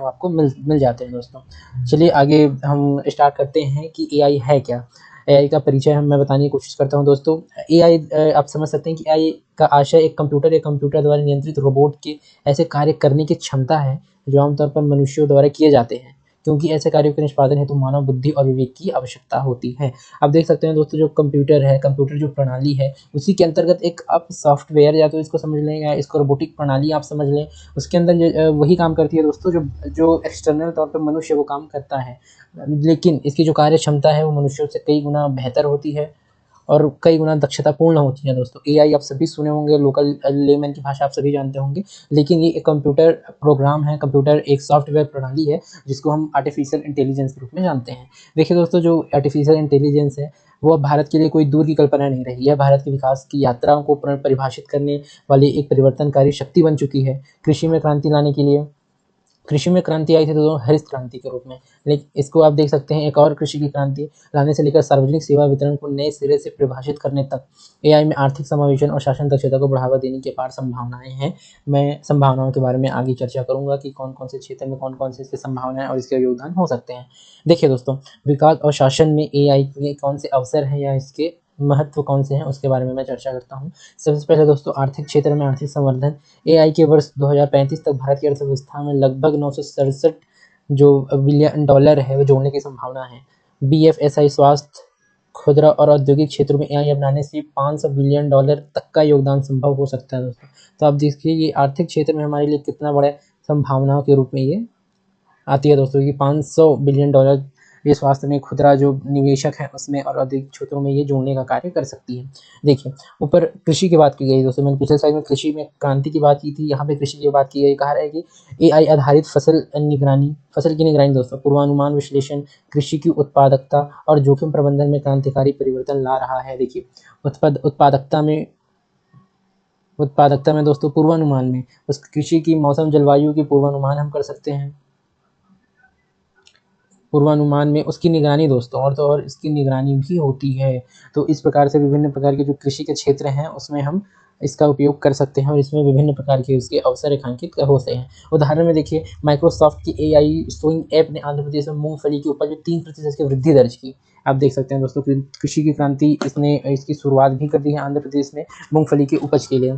आपको मिल जाते हैं दोस्तों। चलिए आगे हम स्टार्ट करते हैं कि एआई है क्या। एआई का परिचय मैं बताने की कोशिश करता हूँ दोस्तों। एआई आप समझ सकते हैं कि एआई का आशय एक कंप्यूटर या कंप्यूटर द्वारा नियंत्रित रोबोट के ऐसे कार्य करने की क्षमता है जो आमतौर पर मनुष्यों द्वारा किए जाते हैं, क्योंकि ऐसे कार्यों के निष्पादन हेतु मानव बुद्धि और विवेक की आवश्यकता होती है। आप देख सकते हैं दोस्तों, जो कंप्यूटर है, कंप्यूटर जो प्रणाली है, उसी के अंतर्गत एक आप सॉफ्टवेयर या तो इसको समझ लें या इसको रोबोटिक प्रणाली आप समझ लें, उसके अंदर वही काम करती है दोस्तों जो जो एक्सटर्नल तौर पर मनुष्य वो काम करता है, लेकिन इसकी जो कार्य क्षमता है वो मनुष्यों से कई गुना बेहतर होती है और कई गुना दक्षतापूर्ण होती है दोस्तों। एआई आप सभी सुने होंगे, लोकल लेमैन की भाषा आप सभी जानते होंगे, लेकिन ये एक कंप्यूटर प्रोग्राम है, कंप्यूटर एक सॉफ्टवेयर प्रणाली है जिसको हम आर्टिफिशियल इंटेलिजेंस के रूप में जानते हैं। देखिए दोस्तों, जो आर्टिफिशियल इंटेलिजेंस है वो अब भारत के लिए कोई दूर की कल्पना नहीं रही है। भारत के विकास की यात्राओं को परिभाषित करने वाली एक परिवर्तनकारी शक्ति बन चुकी है। कृषि में क्रांति लाने के लिए, कृषि में क्रांति आई थी दोस्तों हरित क्रांति के रूप में, लेकिन इसको आप देख सकते हैं एक और कृषि की क्रांति लाने से लेकर सार्वजनिक सेवा वितरण को नए सिरे से परिभाषित करने तक एआई में आर्थिक समावेशन और शासन दक्षता को बढ़ावा देने की अपार संभावनाएं हैं। मैं संभावनाओं के बारे में आगे चर्चा करूंगा कि कौन कौन से क्षेत्र में कौन कौन से इसके संभावनाएं और इसके योगदान हो सकते हैं। देखिए दोस्तों, विकास और शासन में एआई के कौन से अवसर हैं या इसके महत्व कौन से हैं उसके बारे में मैं चर्चा करता हूँ। सबसे पहले दोस्तों, आर्थिक क्षेत्र में आर्थिक संवर्धन। एआई के वर्ष 2035 तक भारत की अर्थव्यवस्था में लगभग 967 जो बिलियन डॉलर है वो जोड़ने की संभावना है। बीएफएसआई स्वास्थ्य, खुदरा और औद्योगिक क्षेत्रों में एआई अपनाने से 500 बिलियन डॉलर तक का योगदान संभव हो सकता है दोस्तों। तो आप देखिए ये आर्थिक क्षेत्र में हमारे लिए कितना बड़ा संभावनाओं के रूप में ये आती है दोस्तों कि 500 बिलियन डॉलर ये स्वास्थ्य में खुदरा जो निवेशक है उसमें और अधिक क्षेत्रों में ये जोड़ने का कार्य कर सकती है। देखिए, ऊपर कृषि की बात की गई दोस्तों, मैंने पिछले स्लाइड में कृषि में क्रांति की बात की थी, यहाँ पे कृषि की बात की गई। कहा है कि एआई आधारित फसल की निगरानी दोस्तों, पूर्वानुमान विश्लेषण, कृषि की उत्पादकता और जोखिम प्रबंधन में क्रांतिकारी परिवर्तन ला रहा है। देखिए, उत्पादकता में दोस्तों पूर्वानुमान में उस कृषि की मौसम जलवायु की पूर्वानुमान हम कर सकते हैं, पूर्वानुमान में उसकी निगरानी दोस्तों, और तो और इसकी निगरानी भी होती है। तो इस प्रकार से विभिन्न प्रकार के जो कृषि के क्षेत्र हैं उसमें हम इसका उपयोग कर सकते हैं और इसमें विभिन्न प्रकार के उसके अवसर रेखांकित होते हैं। उदाहरण में देखिए, माइक्रोसॉफ्ट की एआई सोइंग ऐप ने आंध्र प्रदेश में मूंगफली की उपज में 3% की वृद्धि दर्ज की। आप देख सकते हैं दोस्तों, कृषि की क्रांति इसने इसकी शुरुआत भी कर दी है आंध्र प्रदेश में मूंगफली की उपज के लिए।